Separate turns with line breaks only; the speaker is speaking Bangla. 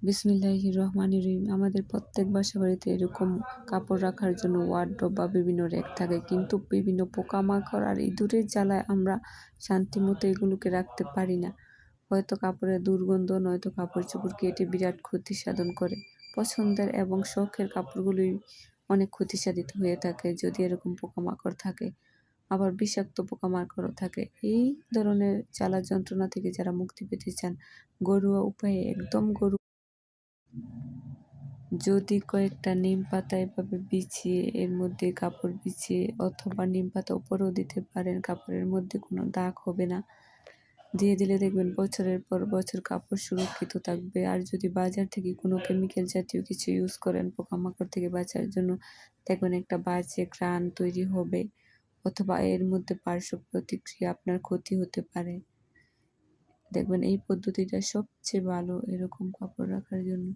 বিসমিল্লাহির রহমানির রহিম। আমাদের প্রত্যেক বাসাবাড়িতে এরকম কাপড় রাখার জন্য ওয়ার্ডরোব বা বিভিন্ন র্যাক থাকে, কিন্তু বিভিন্ন পোকামাকড় আর ইঁদুরের জ্বালায় আমরা শান্তিমতো এগুলোকে রাখতে পারি না। হয়তো কাপড়ের দুর্গন্ধ, নয়তো কাপড় চোপড় কেটে বিরাট ক্ষতি সাধন করে। পছন্দের এবং শখের কাপড়গুলোই অনেক ক্ষতি সাধিত হয়ে থাকে যদি এরকম পোকামাকড় থাকে। আবার বিষাক্ত পোকামাকড়ও থাকে। এই ধরনের জ্বালা যন্ত্রণা থেকে যারা মুক্তি পেতে চান, ঘরোয়া উপায়ে যদি কয়েকটা নিম পাতা এভাবে বিছিয়ে এর মধ্যে কাপড় বিছিয়ে অথবা নিম পাতা উপরেও দিতে পারেন, কাপড়ের মধ্যে কোনো দাগ হবে না। দিয়ে দিলে দেখবেন বছরের পর বছর কাপড় সুরক্ষিত থাকবে। আর যদি বাজার থেকে কোনো কেমিক্যাল জাতীয় কিছু ইউজ করেন পোকামাকড় থেকে বাঁচার জন্য, দেখবেন একটা বাজে ঘ্রাণ তৈরি হবে, অথবা এর মধ্যে পার্শ্ব প্রতিক্রিয়া আপনার ক্ষতি হতে পারে। দেখবেন এই পদ্ধতিটা সবচেয়ে ভালো এরকম কাপড় রাখার জন্য।